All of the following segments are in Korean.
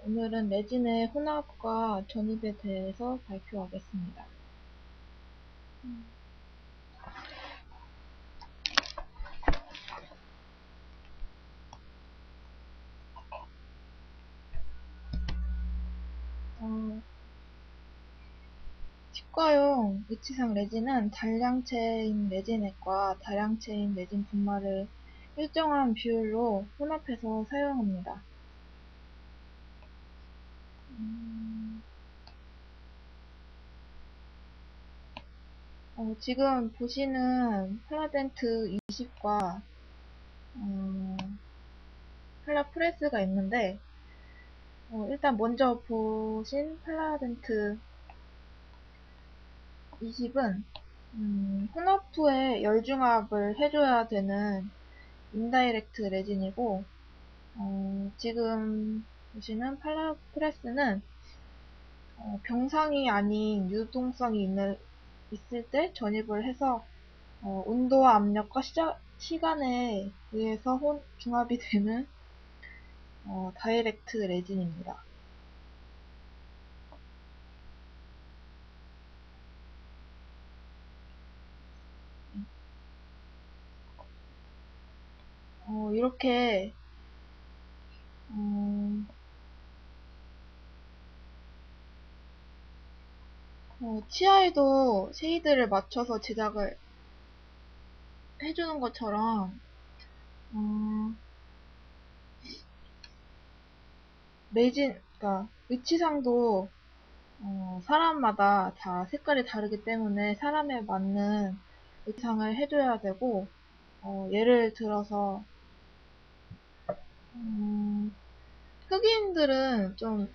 오늘은 레진의 혼합과 전입에 대해서 발표하겠습니다. 치과용 위치상 레진은 단량체인 레진액과 다량체인 레진 분말을 일정한 비율로 혼합해서 사용합니다. 지금 보시는 팔라덴트 20과 팔라프레스가 있는데 일단 먼저 보신 팔라덴트 20은 혼합 후에 열중합을 해줘야 되는 인다이렉트 레진이고, 지금 보시는 팔라프레스는 병상이 아닌 유동성이 있을 때 전입을 해서 온도와 압력과 시간에 의해서 중합이 되는 다이렉트 레진입니다. 이렇게 치아에도 쉐이드를 맞춰서 제작을 해주는 것처럼 그러니까 위치상도 사람마다 다 색깔이 다르기 때문에 사람에 맞는 위치상을 해줘야 되고, 예를 들어서 흑인들은 좀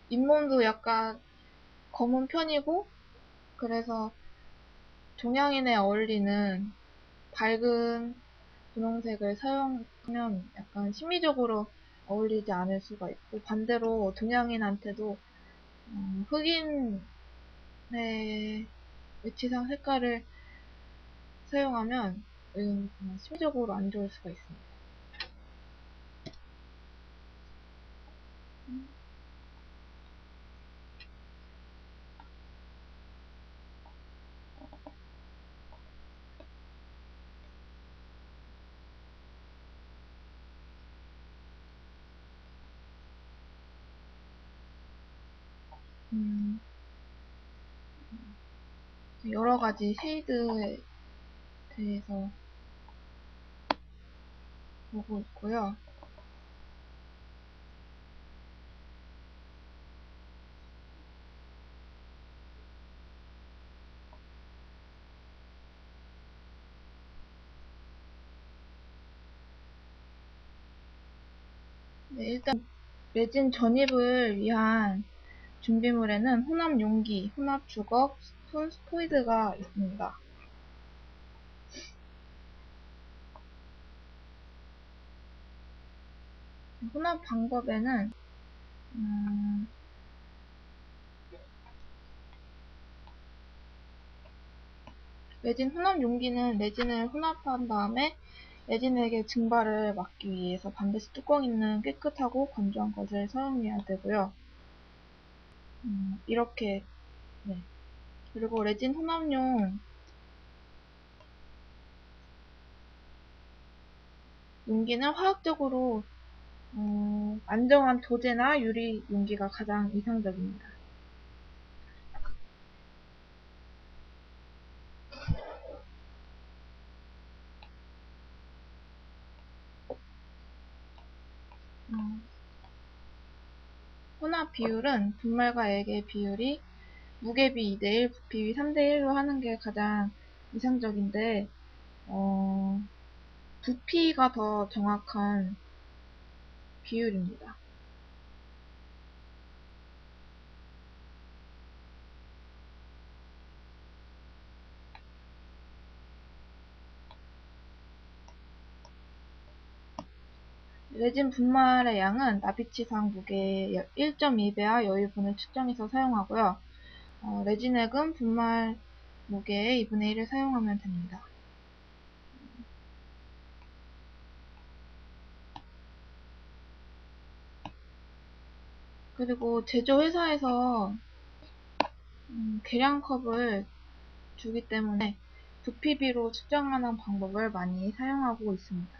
잇몸도 약간 검은 편이고, 그래서 동양인에 어울리는 밝은 분홍색을 사용하면 약간 심미적으로 어울리지 않을 수가 있고, 반대로 동양인한테도 흑인의 위치상 색깔을 사용하면 심미적으로 안 좋을 수가 있습니다. 여러 가지 쉐이드에 대해서 보고 있고요. 네, 일단 레진 전입을 위한 준비물에는 혼합 용기, 혼합 주걱, 스푼, 스포이드가 있습니다. 혼합 방법에는 레진 혼합 용기는 레진을 혼합한 다음에 레진액의 증발을 막기 위해서 반드시 뚜껑 있는 깨끗하고 건조한 것을 사용해야 되고요. 이렇게, 네. 그리고 레진 혼합용 용기는 화학적으로 안정한 도제나 유리 용기가 가장 이상적입니다. 혼합 비율은 분말과 액의 비율이 무게비 2:1, 부피비 3:1로 하는 게 가장 이상적인데, 부피가 더 정확한 비율입니다. 레진 분말의 양은 나비치상 무게의 1.2배와 여유분을 측정해서 사용하고요. 레진액은 분말 무게의 2분의 1을 사용하면 됩니다. 그리고 제조회사에서 계량컵을 주기 때문에 부피비로 측정하는 방법을 많이 사용하고 있습니다.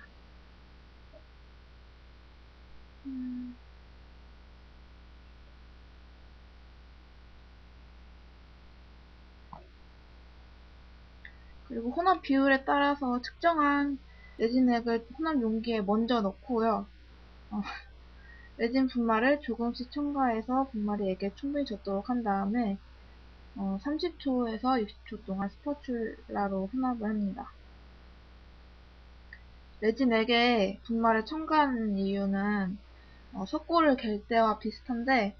그리고 혼합 비율에 따라서 측정한 레진액을 혼합 용기에 먼저 넣고요. 레진 분말을 조금씩 첨가해서 분말이 액에 충분히 젖도록 한 다음에 30초에서 60초 동안 스파츌라로 혼합을 합니다. 레진액에 분말을 첨가하는 이유는 석고를 갤 때와 비슷한데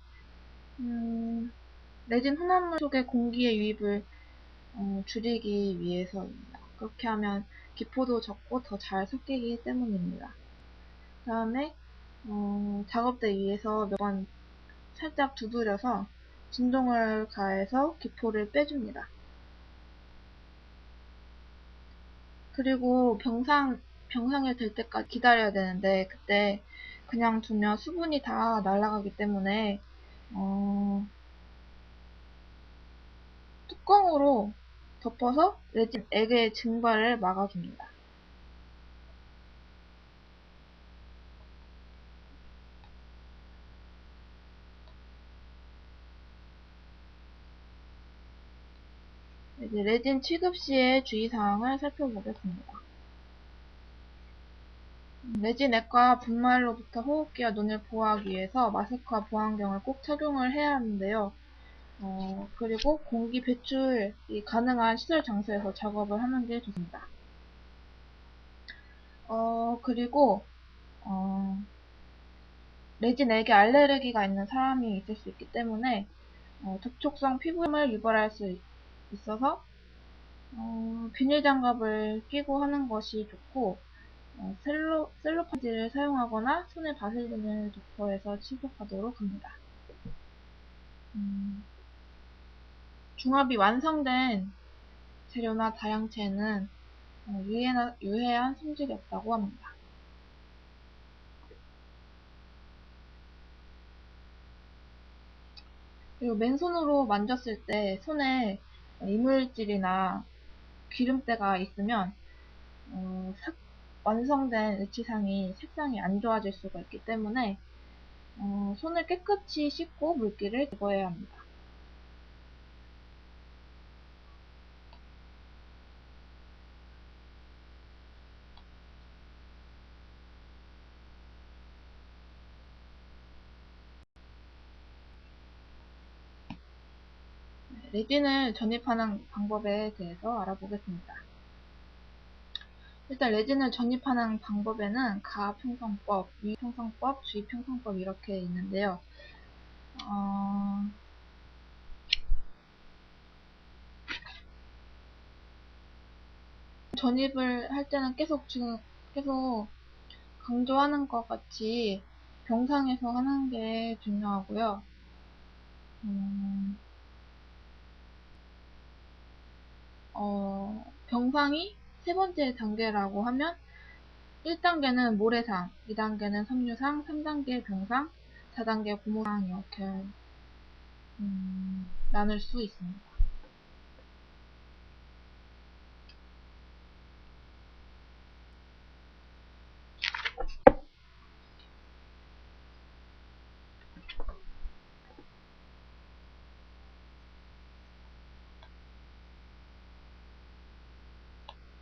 레진 혼합물 속의 공기의 유입을 줄이기 위해서입니다. 그렇게 하면 기포도 적고 더 잘 섞이기 때문입니다. 그 다음에 작업대 위에서 몇 번 살짝 두드려서 진동을 가해서 기포를 빼줍니다. 그리고 병상이 될 때까지 기다려야 되는데 그때 그냥 두면 수분이 다 날아가기 때문에 뚜껑으로 덮어서 레진 액의 증발을 막아줍니다. 이제 레진 취급 시의 주의사항을 살펴보겠습니다. 레진 액과 분말로부터 호흡기와 눈을 보호하기 위해서 마스크와 보안경을 꼭 착용을 해야 하는데요. 그리고 공기 배출이 가능한 시설 장소에서 작업을 하는 게 좋습니다. 그리고 레진 액에 알레르기가 있는 사람이 있을 수 있기 때문에 접촉성 피부염을 유발할 수 있어서 비닐 장갑을 끼고 하는 것이 좋고 셀로판지를 사용하거나 손에 바셀린을 도포해서 취급하도록 합니다. 중압이 완성된 재료나 다양체는 유해한 성질이 없다고 합니다. 그리고 맨손으로 만졌을 때 손에 이물질이나 기름때가 있으면 완성된 일치상이 색상이 안 좋아질 수가 있기 때문에 손을 깨끗이 씻고 물기를 제거해야 합니다. 레진을 전입하는 방법에 대해서 알아보겠습니다. 일단 레진을 전입하는 방법에는 가압형성법, 유입형성법, 주입형성법 이렇게 있는데요. 전입을 할 때는 계속 강조하는 것 같이 병상에서 하는 게 중요하고요. 병상이 세 번째 단계라고 하면 1단계는 모래상, 2단계는 섬유상, 3단계 병상, 4단계 고무상 이렇게 나눌 수 있습니다.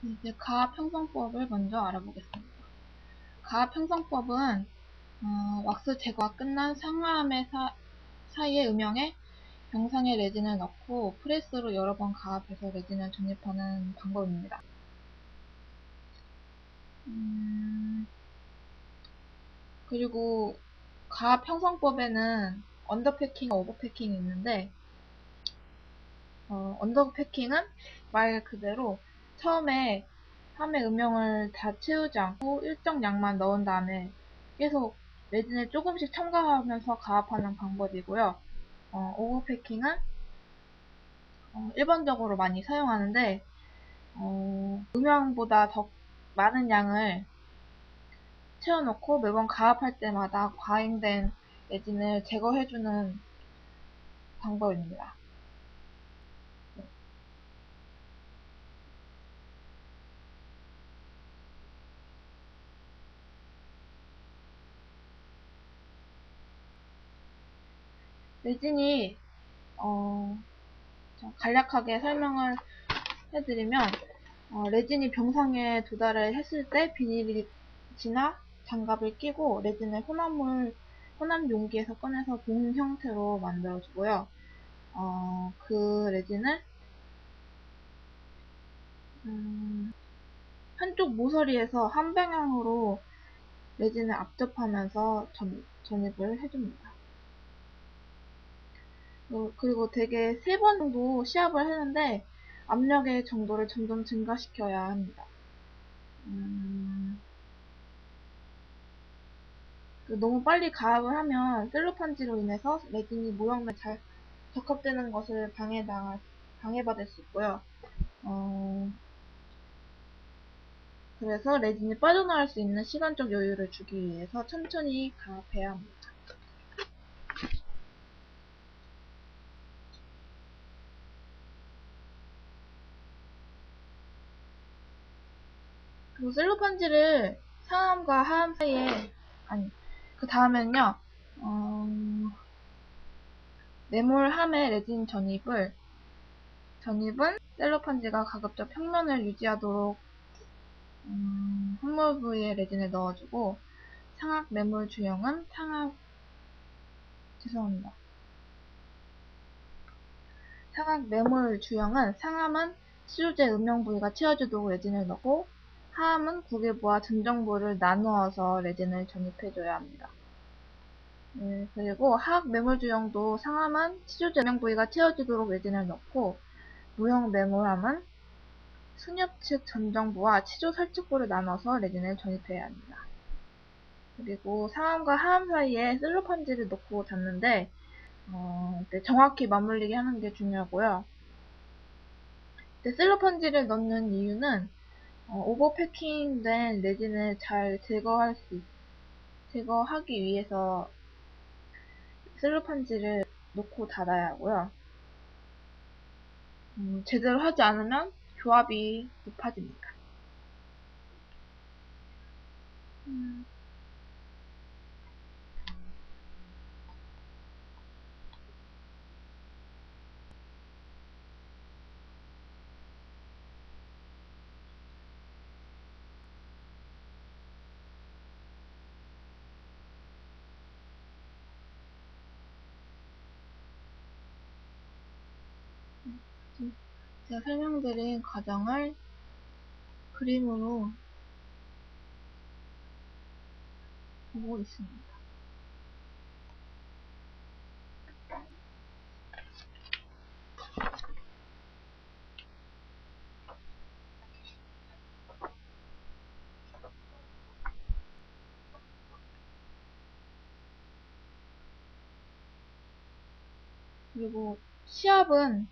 이제 가압 형성법을 먼저 알아보겠습니다. 가압 형성법은 왁스 제거가 끝난 상하암의 사이에 음영에 병상에 레진을 넣고 프레스로 여러 번 가압해서 레진을 전입하는 방법입니다. 그리고 가압 형성법에는 언더패킹과 오버패킹이 있는데 언더패킹은 말 그대로 처음에 함의 음영을 다 채우지 않고 일정 양만 넣은 다음에 계속 레진을 조금씩 첨가하면서 가압하는 방법이고요. 오버패킹은 일반적으로 많이 사용하는데 음영보다 더 많은 양을 채워놓고 매번 가압할 때마다 과잉된 레진을 제거해주는 방법입니다. 레진이 간략하게 설명을 해드리면 레진이 병상에 도달을 했을 때 비닐이나 장갑을 끼고 레진을 혼합 용기에서 꺼내서 봉 형태로 만들어주고요. 그 레진을 한쪽 모서리에서 한 방향으로 레진을 압접하면서 전입을 해줍니다. 그리고 대개 3번 정도 시합을 하는데 압력의 정도를 점점 증가시켜야 합니다. 너무 빨리 가압을 하면 셀로판지로 인해서 레진이 모형에 잘 적합되는 것을 방해받을 수 있고요. 그래서 레진이 빠져나갈 수 있는 시간적 여유를 주기 위해서 천천히 가압해야 합니다. 그리고 셀로판지를 상암과 하암 사이에, 그 다음엔요, 네몰함의 레진 전입은 셀로판지가 가급적 평면을 유지하도록 항몰 부위에 레진을 넣어주고, 상악 매몰 주형은 상악 매몰 주형은 상암은 치조제 음영 부위가 채워지도록 레진을 넣고, 하암은 구개부와 전정부를 나누어서 레진을 전입해줘야 합니다. 그리고 하악 매몰 주형도 상암은 치조제 음영 부위가 채워지도록 레진을 넣고, 무형 매몰함은 승엽 측 전정부와 치조 설측부를 나눠서 레진을 전입해야 합니다. 그리고 상암과 하암 사이에 셀로판지를 넣고 닫는데 정확히 맞물리게 하는 게 중요하고요. 셀로판지를 넣는 이유는 오버패킹된 레진을 잘 제거하기 위해서 셀로판지를 놓고 닫아야 하고요. 제대로 하지 않으면 교합이 높아집니다. 제가 설명드린 과정을 그림으로 보고 있습니다. 그리고 시합은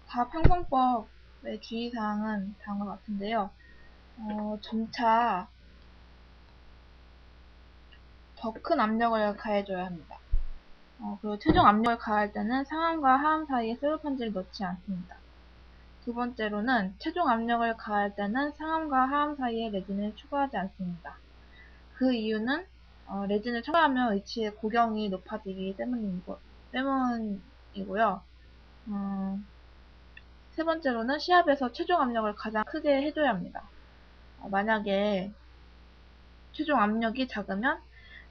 가압형성법의 주의사항은 다음과 같은데요. 점차 더 큰 압력을 가해줘야 합니다. 그리고 최종 압력을 가할 때는 상암과 하암 사이에 셀로판지를 넣지 않습니다. 두 번째로는 최종 압력을 가할 때는 상암과 하암 사이에 레진을 추가하지 않습니다. 그 이유는 레진을 첨가하면 의치의 고경이 높아지기 때문이고요. 세 번째로는 시합에서 최종 압력을 가장 크게 해줘야 합니다. 만약에 최종 압력이 작으면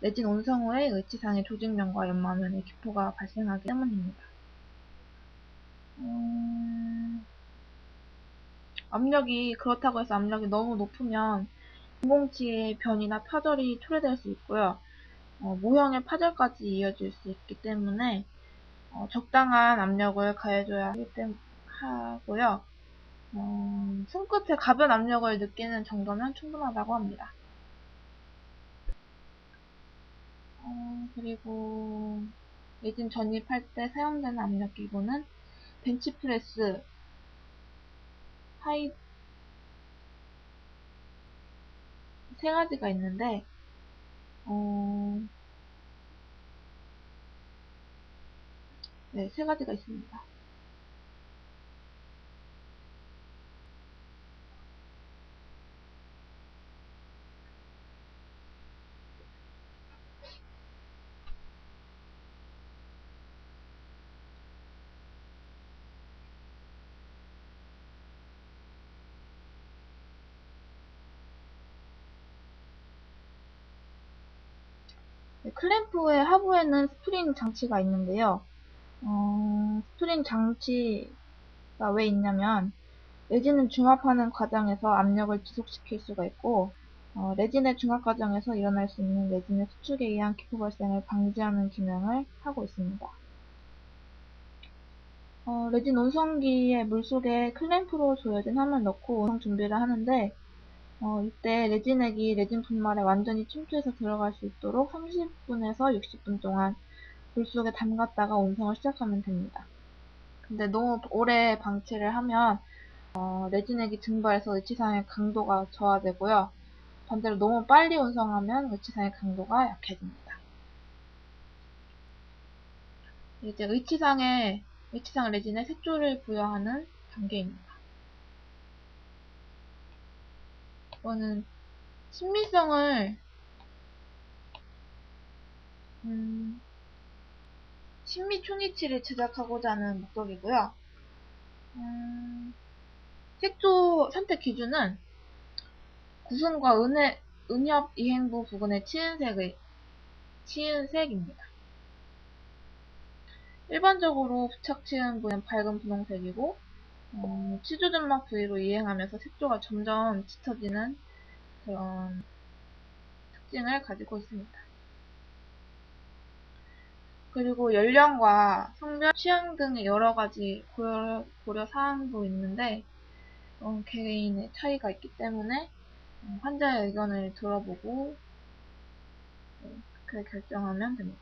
레진 온성 후에 의치상의 조직면과 연마면에 기포가 발생하기 때문입니다. 그렇다고 해서 압력이 너무 높으면 인공치의 변이나 파절이 초래될 수 있고요. 모형의 파절까지 이어질 수 있기 때문에 적당한 압력을 가해줘야 하고요. 손끝에 가변 압력을 느끼는 정도면 충분하다고 합니다. 그리고 레진 전입할 때 사용되는 압력 기구는 벤치프레스, 세 가지가 있는데, 네, 세 가지가 있습니다. 네, 클램프의 하부에는 스프링 장치가 있는데요. 스프링 장치가 왜 있냐면, 레진을 중합하는 과정에서 압력을 지속시킬 수가 있고, 레진의 중합 과정에서 일어날 수 있는 레진의 수축에 의한 기포 발생을 방지하는 기능을 하고 있습니다. 레진 온성기에 물속에 클램프로 조여진 함을 넣고 온성 준비를 하는데, 이때 레진액이 레진 분말에 완전히 침투해서 들어갈 수 있도록 30분에서 60분 동안 물속에 담갔다가 온성을 시작하면 됩니다. 근데 너무 오래 방치를 하면 레진액이 증발해서 의치상의 강도가 저하되고요. 반대로 너무 빨리 온성하면 의치상의 강도가 약해집니다. 이제 의치상 레진에 색조를 부여하는 단계입니다. 이거는 신미성을 신미 총이치를 제작하고자 하는 목적이고요. 색조 선택 기준은 구순과 은협 이행부 부근의 치은색입니다. 일반적으로 부착 치은부는 밝은 분홍색이고, 치조점막 부위로 이행하면서 색조가 점점 짙어지는 그런 특징을 가지고 있습니다. 그리고 연령과 성별, 취향 등의 여러 가지 고려 사항도 있는데, 개인의 차이가 있기 때문에 환자의 의견을 들어보고 그렇게 결정하면 됩니다.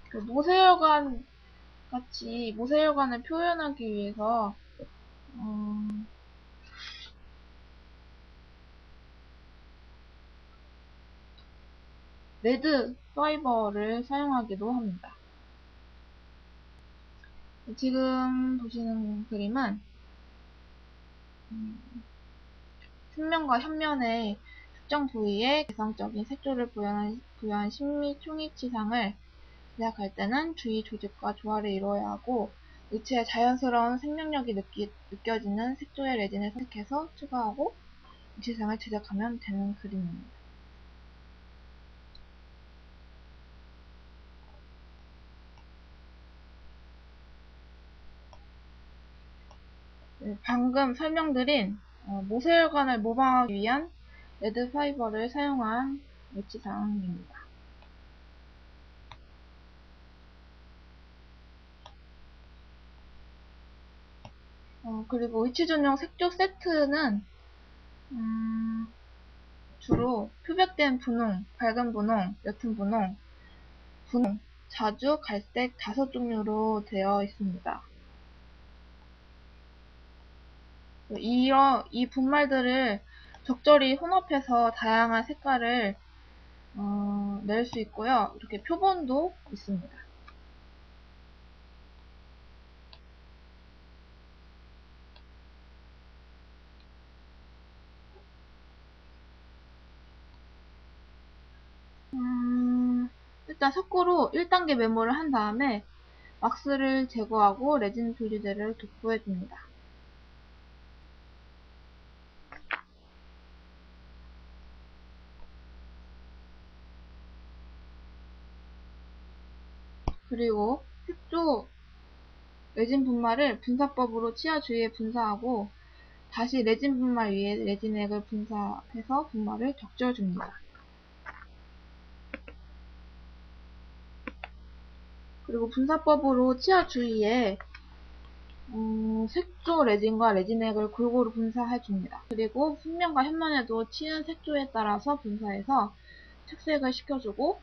그 모세혈관 같이 모세혈관을 표현하기 위해서 레드 파이버를 사용하기도 합니다. 지금 보시는 그림은 측면과 현면의 특정 부위에 개성적인 색조를 부여한 신미 총이치상을 제작할 때는 주위 조직과 조화를 이루어야 하고, 의체의 자연스러운 생명력이 느껴지는 색조의 레진을 선택해서 추가하고 의치상을 제작하면 되는 그림입니다. 방금 설명드린 모세혈관을 모방하기 위한 레드 파이버를 사용한 의치상입니다. 그리고 의치 전용 색조 세트는 주로 표백된 분홍, 밝은 분홍, 옅은 분홍, 자주, 갈색 5종류로 되어 있습니다. 이 분말들을 적절히 혼합해서 다양한 색깔을 낼 수 있고요. 이렇게 표본도 있습니다. 일단 석고로 1단계 메모를 한 다음에 왁스를 제거하고 레진 분리제를 도포해줍니다. 그리고 색조 레진 분말을 분사법으로 치아 주위에 분사하고 다시 레진 분말 위에 레진액을 분사해서 분말을 적셔줍니다. 그리고 분사법으로 치아 주위에 색조 레진과 레진액을 골고루 분사해줍니다. 그리고 측면과 현면에도 치은 색조에 따라서 분사해서 착색을 시켜주고,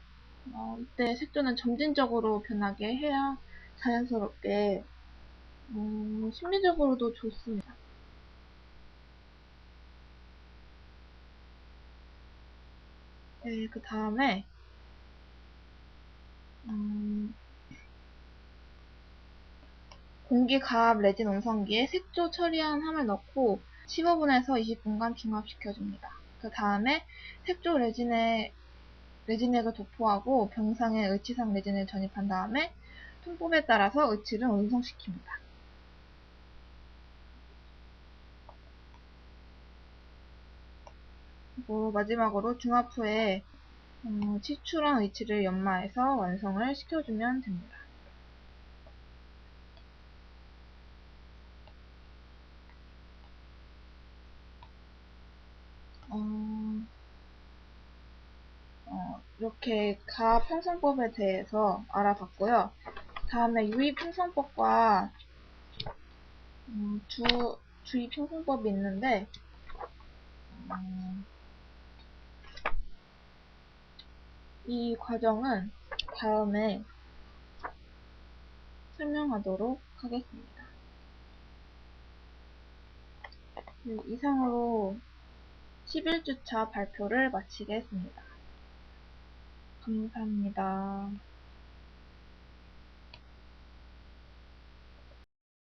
이때 색조는 점진적으로 변하게 해야 자연스럽게 심리적으로도 좋습니다. 네, 그 다음에 공기 가압 레진 온성기에 색조 처리한 함을 넣고 15분에서 20분간 중합시켜줍니다. 그 다음에 색조 레진액을 도포하고 병상에 의치상 레진을 전입한 다음에 통법에 따라서 의치를 운송시킵니다. 그리고 마지막으로 중합 후에 치출한 의치를 연마해서 완성을 시켜주면 됩니다. 이렇게 가압 형성법에 대해서 알아봤고요. 다음에 유입 형성법과 주입 형성법이 있는데 이 과정은 다음에 설명하도록 하겠습니다. 이상으로 11주차 발표를 마치겠습니다. 감사합니다.